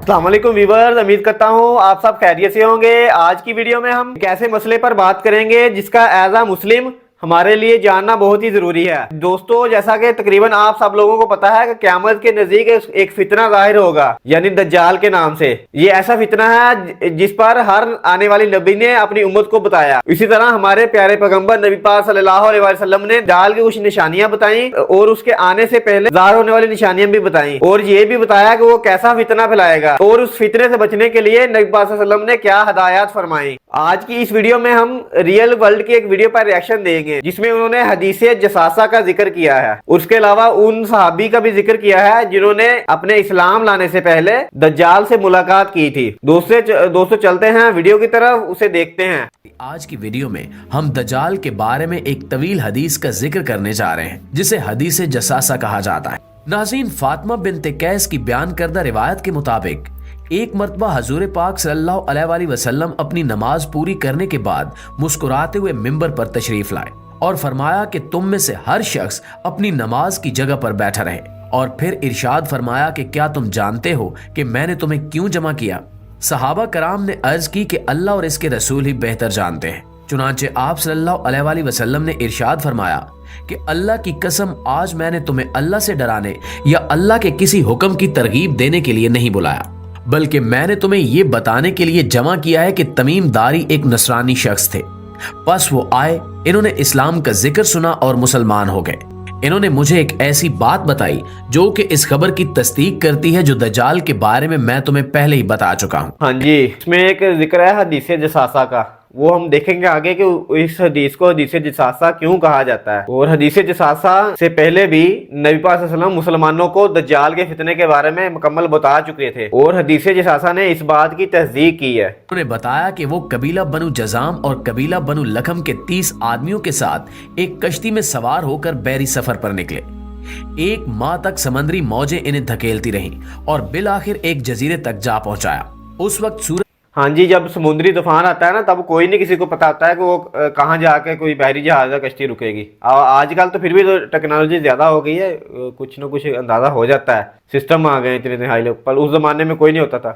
अस्सलाम वालेकुम व्यूअर्स, उम्मीद करता हूँ आप सब खैरियत से होंगे। आज की वीडियो में हम एक ऐसे मसले पर बात करेंगे जिसका एज अ मुस्लिम हमारे लिए जानना बहुत ही जरूरी है। दोस्तों, जैसा कि तकरीबन आप सब लोगों को पता है कि क़यामत के नजदीक एक फितना जाहिर होगा, यानी दज्जाल के नाम से। ये ऐसा फितना है जिस पर हर आने वाली नबी ने अपनी उम्मत को बताया। इसी तरह हमारे प्यारे पैगंबर नबी पाक सल्लल्लाहु अलैहि वसल्लम ने दज्जाल की कुछ निशानियां बताई और उसके आने से पहले ज़ाहिर होने वाली निशानियां भी बताई, और ये भी बताया कि वो कैसा फितना फैलाएगा और उस फितने से बचने के लिए नबी पाक सल्लल्लाहु अलैहि वसल्लम ने क्या हदायत फरमाई। आज की इस वीडियो में हम रियल वर्ल्ड की एक वीडियो पर रिएक्शन देंगे जिसमें उन्होंने हदीसे जसासा का जिक्र किया है। उसके अलावा उन सहाबी का भी जिक्र किया है जिन्होंने अपने इस्लाम लाने से पहले दज्जाल से मुलाकात की थी। दोस्तों चलते हैं वीडियो की तरफ, उसे देखते हैं। आज की वीडियो में हम दज्जाल के बारे में एक तवील हदीस का जिक्र करने जा रहे हैं जिसे हदीसे जसासा कहा जाता है। नाज़रीन, फातिमा बिन्ते कैस की बयान करदा रिवायत के मुताबिक एक मर्तबा हजूर पाक सल्लल्लाहु अलैहि वसल्लम अपनी नमाज पूरी करने के बाद मुस्कुराते हुए मिंबर पर तशरीफ लाए और फरमाया कि तुम में से हर शख्स अपनी नमाज की जगह पर बैठा रहे, और फिर इरशाद फरमाया कि क्या तुम जानते हो कि मैंने तुम्हें क्यों जमा किया। सहाबा कराम ने अर्ज की कि अल्लाह और इसके रसूल ही बेहतर जानते हैं। चुनांचे आप सल्लल्लाहु अलैहि वसल्लम ने इरशाद फरमाया कि अल्लाह की कसम, आज मैंने तुम्हें अल्लाह से डराने या अल्लाह के किसी हुक्म की तरगीब देने के लिए नहीं बुलाया, बल्कि मैंने तुम्हें ये बताने के लिए जमा किया है कि तमीम दारी एक नसरानी शख्स थे। बस वो आए, इन्होंने इस्लाम का जिक्र सुना और मुसलमान हो गए। इन्होंने मुझे एक ऐसी बात बताई जो कि इस खबर की तस्दीक करती है जो दज्जाल के बारे में मैं तुम्हें पहले ही बता चुका हूँ। हाँ जी, इसमें एक जिक्र है हदीसे जसासा का, वो हम देखेंगे आगे कि इस हदीस को हदीसे जसासा क्यों कहा जाता है। और हदीसे जसासा से पहले भी नबी पाक सल्लल्लाहु अलैहि वसल्लम मुसलमानों को दज्जाल के फितने के बारे में मुकम्मल बता चुके थे और हदीसे जसासा ने इस बात की तस्दीक की है। उन्होंने बताया कि वो कबीला बनु जजाम और कबीला बनु लखम के 30 आदमियों के साथ एक कश्ती में सवार होकर बैरी सफर पर निकले। एक माह तक समंदरी मौजें इन्हें धकेलती रहीं और बिल आखिर एक जजीरे तक जा पहुंचाया। उस वक्त सूरज हाँ जी, जब समुद्री तूफान आता है ना, तब कोई नहीं किसी को पता होता है कि वो कहाँ जाके कोई बहरी जहाज या कश्ती रुकेगी। आजकल तो फिर भी तो टेक्नोलॉजी ज्यादा हो गई है, कुछ ना कुछ अंदाजा हो जाता है, सिस्टम आ गए इतने हाई लेवल पर। उस जमाने में कोई नहीं होता था,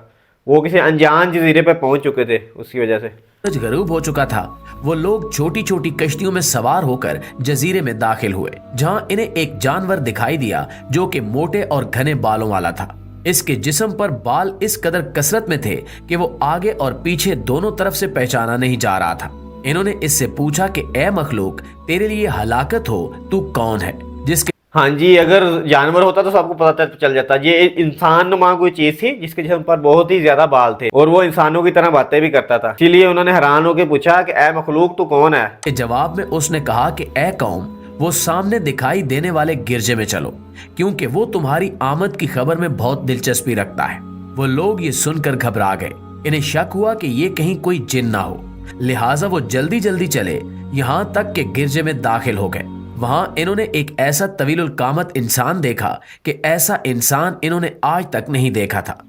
वो किसी अनजान जजीरे पे पहुंच चुके थे, उसकी वजह से सूरज गरूब हो चुका था। वो लोग छोटी छोटी कश्तियों में सवार होकर जजीरे में दाखिल हुए, जहां इन्हें एक जानवर दिखाई दिया जो कि मोटे और घने बालों वाला था। इसके जिस्म पर बाल इस कदर कसरत में थे कि वो आगे और पीछे दोनों तरफ से पहचाना नहीं जा रहा था। इन्होंने इससे पूछा कि ए मखलूक, तेरे लिए हलाकत हो, तू कौन है? जिसके हाँ जी, अगर जानवर होता तो सबको पता चल जाता। ये इंसान नुमा कोई चीज थी जिसके जिस्म पर बहुत ही ज्यादा बाल थे और वो इंसानों की तरह बातें भी करता था। इसीलिए उन्होंने हैरान होकर पूछा कि ए मखलूक, तू कौन है? जवाब में उसने कहा कि ए कौम, वो सामने दिखाई देने वाले गिरजे में चलो, क्योंकि वो तुम्हारी आमद की खबर में बहुत दिलचस्पी रखता है। वो लोग ये सुनकर घबरा गए। इन्हें शक हुआ कि ये कहीं कोई जिन ना हो, लिहाजा वो जल्दी जल्दी चले, यहाँ तक कि गिरजे में दाखिल हो गए। वहां इन्होंने एक ऐसा तवीलुल कामत इंसान देखा कि ऐसा इंसान इन्होंने आज तक नहीं देखा था।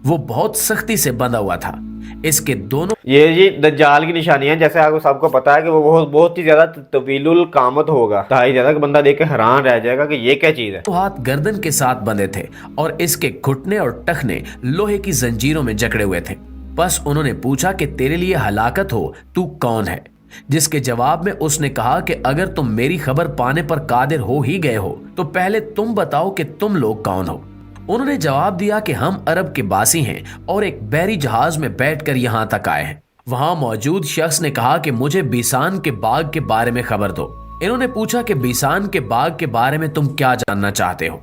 वो बहुत सख्ती से बंधा हुआ था। इसके दोनों ये जी दज्जाल की निशानियां, जैसे आपको सबको पता है कि वो बहुत ही ज्यादा तवीलुल कामत होगा, ताई ज्यादा बंदा देख के हैरान रह जाएगा कि ये क्या चीज है। तो हाथ गर्दन के साथ बंधे थे और इसके घुटने और टखने लोहे की जंजीरों में जकड़े हुए थे। बस उन्होंने पूछा कि तेरे लिए हलाकत हो, तू कौन है? जिसके जवाब में उसने कहा कि अगर तुम मेरी खबर पाने पर कादिर हो ही गए हो तो पहले तुम बताओ कि तुम लोग कौन हो। उन्होंने जवाब दिया कि हम अरब के बासी हैं और एक बहरी जहाज में बैठकर यहाँ तक आए हैं। वहां मौजूद शख्स ने कहा कि मुझे बीसान के बाग के बारे में खबर दो। इन्होंने पूछा कि बीसान के बाग के बारे में तुम क्या जानना चाहते हो?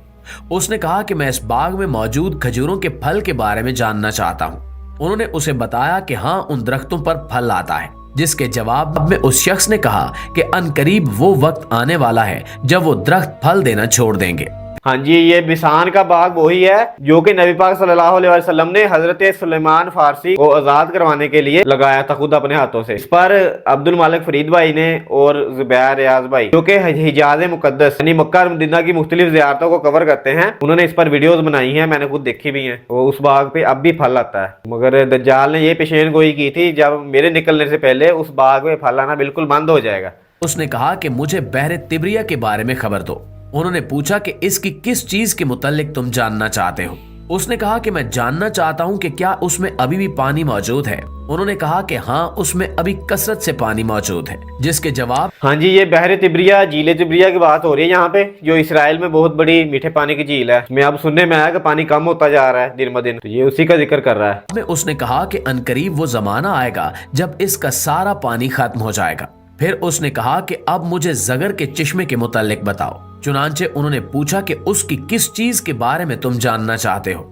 उसने कहा कि मैं इस बाग में मौजूद खजूरों के फल के बारे में जानना चाहता हूँ। उन्होंने उसे बताया कि हाँ, उन दरख्तों पर फल आता है। जिसके जवाब में उस शख्स ने कहा कि अनकरीब वो वक्त आने वाला है जब वो दरख्त फल देना छोड़ देंगे। हाँ जी, ये बिसान का बाग वही है जो कि नबी पाक सल्लल्लाहु अलैहि वसल्लम ने हजरत सुलेमान फारसी को आजाद करवाने के लिए लगाया था खुद अपने हाथों से। इस पर अब्दुल मालिक फरीद भाई ने और जुबैर रियाज भाई, जो कि हिजाज मुकद्दस यानी मक्का और मदीना की मुख्तलिफ ज़ियारतों को कवर करते हैं, उन्होंने इस पर वीडियोस बनाई हैं, मैंने खुद देखी भी हैं। तो उस बाग पे अब भी फल आता है, मगर दज्जाल ने ये पेशेन गोई की थी जब मेरे निकलने से पहले उस बाग में फल आना बिल्कुल बंद हो जाएगा। उसने कहा कि मुझे बहरे तिब्रिया के बारे में खबर दो। उन्होंने पूछा कि इसकी किस चीज के मुतालिक तुम जानना चाहते हो। उसने कहा कि मैं जानना चाहता हूं कि क्या उसमें अभी भी पानी मौजूद है। उन्होंने कहा कि हाँ, उसमें अभी कसरत से पानी मौजूद है, जिसके जवाब हाँ जी, ये बहर तिब्रिया, झील तिब्रिया की बात हो रही है यहाँ पे, जो इसराइल में बहुत बड़ी मीठे पानी की झील है। मैं अब सुनने में आया कि पानी कम होता जा रहा है दिन ब दिन, तो ये उसी का जिक्र कर रहा है। में उसने कहा कि अनकरीब वो जमाना आएगा जब इसका सारा पानी खत्म हो जाएगा। फिर उसने कहा कि अब मुझे जगर के चश्मे के मुतालिक बताओ। चुनांचे उन्होंने पूछा कि उसकी किस चीज के बारे में तुम जानना चाहते हो।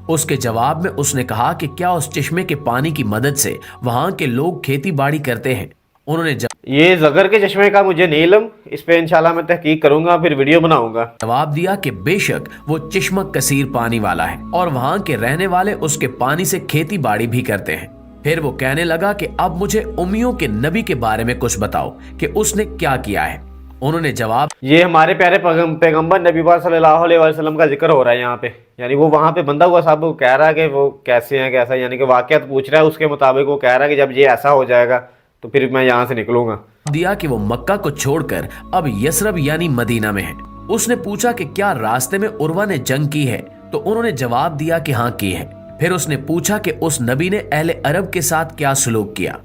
उसके जवाब में उसने कहा कि क्या उस चश्मे के पानी की मदद से वहां के लोग खेती बाड़ी करते हैं। उन्होंने ये जगर के चश्मे का मुझे नहीं इल्म, इस पे इंशाल्लाह मैं तहकीक करूंगा, फिर वीडियो बनाऊंगा। जवाब दिया कि बेशक वो चश्मा कसीर पानी वाला है और वहां के रहने वाले उसके पानी से खेती बाड़ी भी करते हैं। फिर वो कहने लगा कि अब मुझे उम्मियों के नबी के बारे में कुछ बताओ कि उसने क्या किया है। उन्होंने जवाब, ये हमारे प्यारे पैगंबर नबी पाक सल्लल्लाहु अलैहि वसल्लम का जिक्र हो रहा है यहाँ पे, यानी वो वहाँ पे बंदा हुआ साहब कह रहा है कि वो कैसे हैं कैसा, यानी कि वाकयात पूछ रहा है, उसके मुताबिक वो कह रहा है कि जब ये ऐसा हो जाएगा तो फिर मैं यहाँ से निकलूंगा। दिया कि वो मक्का को छोड़कर अब यसरब यानी मदीना में है। उसने पूछा कि क्या रास्ते में उर्वा ने जंग की है, तो उन्होंने जवाब दिया कि हाँ की है। फिर उसने पूछा कि उस नबी ने अहले अरब के साथ क्या सलूक किया।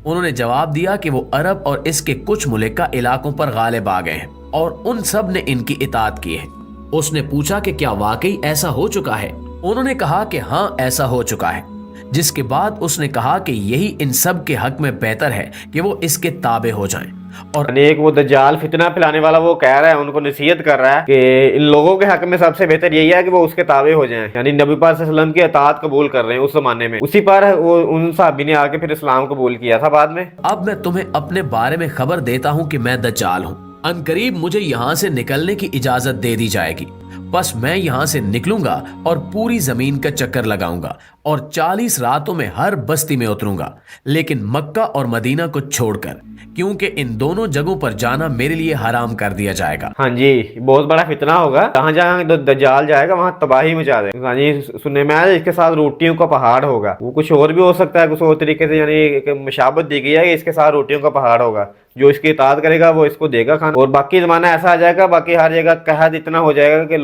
उन्होंने जवाब दिया कि वो अरब और इसके कुछ मुल्का इलाकों पर गालिब आ गए हैं और उन सब ने इनकी इताअत की है। उसने पूछा कि क्या वाकई ऐसा हो चुका है। उन्होंने कहा कि हाँ, ऐसा हो चुका है। जिसके बाद उसने कहा कि यही इन सब के हक में बेहतर है कि वो इसके ताबे हो जाएं। और एक वो दज्जाल फितना फैलाने वाला वो कह रहा है, उनको नसीहत कर रहा है कि इन लोगों के हक में सबसे बेहतर यही है कि वो उसके ताबे हो जाएं, यानी नबी पाक सल्लल्लाहु अलैहि वसल्लम की अताअत कबूल कर रहे हैं उस जमाने में। उसी पर वो उन साहबी ने आके फिर इस्लाम कबूल किया था बाद में। अब मैं तुम्हें अपने बारे में खबर देता हूँ कि मैं दज्जाल हूँ। अनकरीब मुझे यहाँ से निकलने की इजाजत दे दी जाएगी। बस मैं यहाँ से निकलूंगा और पूरी जमीन का चक्कर लगाऊंगा और 40 रातों में हर बस्ती में उतरूंगा, लेकिन मक्का और मदीना को छोड़कर, क्योंकि इन दोनों जगहों पर जाना मेरे लिए हराम कर दिया जाएगा। हाँ जी, बहुत बड़ा फितना होगा, जहाँ जहाँ दज्जाल जाएगा वहाँ तबाही मचा देगा। हाँ जी, सुनने में आया इसके साथ रोटियों का पहाड़ होगा। वो कुछ और भी हो सकता है, कुछ और तरीके से, यानी एक मशाबत दी गई है कि इसके साथ रोटियों का पहाड़ होगा। जो इसकी इताअत करेगा वो इसको देगा खाना, और बाकी जमाना ऐसा आ जाएगा, बाकी हर जगह कहत इतना हो जाएगा कि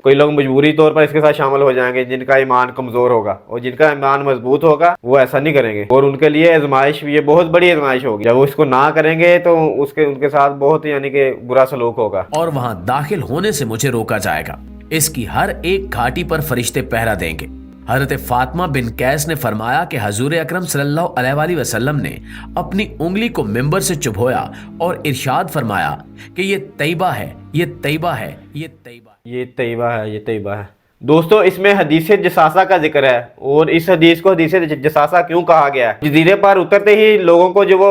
कोई लोग मजबूरी तौर पर इसके साथ शामिल हो जाएंगे जिनका ईमान कमजोर होगा, और जिनका ईमान मजबूत होगा वो ऐसा नहीं करेंगे। और उनके लिए आजमाइश, ये बहुत बड़ी आजमाइश होगी। जब वो इसको ना करेंगे तो उनके साथ बहुत यानी कि बुरा सलूक होगा और वहां दाखिल होने से मुझे रोका जाएगा। इसकी हर एक घाटी पर फरिश्ते पहरा देंगे। हजरत फातिमा बिन कैस ने फरमाया कि हजूर अकरम सल्लल्लाहु अलैहि वसल्लम ने अपनी उंगली को मिंबर से चुभोया और इरशाद फरमाया कि ये तैयबा है, ये तैयबा है, ये तैयबा, ये तैयबा है, ये तैयबा है। दोस्तों, इसमें हदीस जसासा का जिक्र है, और इस हदीस को हदीस जसासा क्यों कहा गया है? जजीरे पर उतरते ही लोगों को जो वो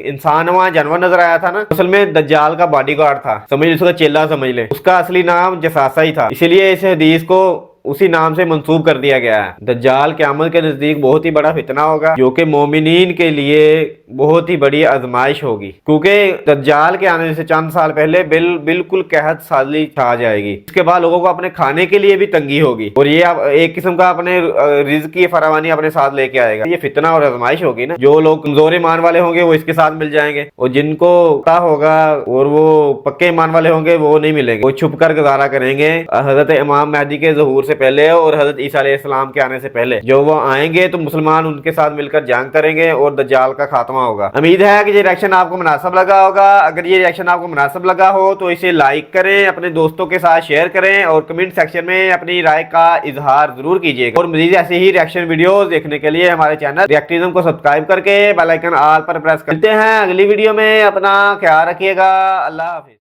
इंसान वहाँ जानवर नजर आया था ना, असल में दज्जाल का बॉडीगार्ड था, समझ लो, उसका चेला समझ ले। उसका असली नाम जसासा ही था, इसीलिए इस हदीस को उसी नाम से मंसूब कर दिया गया है। दज्जाल क़यामत के नजदीक बहुत ही बड़ा फितना होगा, जो कि मोमिनीन के लिए बहुत ही बड़ी आजमाइश होगी, क्योंकि दज्जाल के आने से चंद साल पहले बिल्कुल कहत साली छा जाएगी। इसके बाद लोगों को अपने खाने के लिए भी तंगी होगी, और ये एक किस्म का अपने रिज़्क़ की फरावानी अपने साथ लेके आएगा। ये फितना और आजमाइश होगी ना। जो लोग कमजोर ईमान वाले होंगे वो इसके साथ मिल जाएंगे, और जिनको पता होगा और वो पक्के ईमान वाले होंगे वो नहीं मिलेंगे, वो छुप कर गुजारा करेंगे हजरत इमाम महदी के ज़हूर से पहले और हजरत ईसा अलैहिस्सलाम के आने से पहले। जो वो आएंगे तो मुसलमान उनके साथ मिलकर जंग करेंगे और दज्जाल का खात्मा होगा। उम्मीद है कि ये रिएक्शन आपको मुनासिब लगा होगा। अगर ये रिएक्शन आपको मुनासिब लगा हो तो इसे लाइक करें, अपने दोस्तों के साथ शेयर करें, और कमेंट सेक्शन में अपनी राय का इजहार जरूर कीजिएगा। और मजीद ऐसे ही रिएक्शन वीडियोस देखने के लिए हमारे चैनल रिएक्टिज्म को सब्सक्राइब करके बेल आइकन ऑल पर प्रेस करते हैं। अगली वीडियो में अपना ख्याल रखिएगा। अल्लाह हाफिज।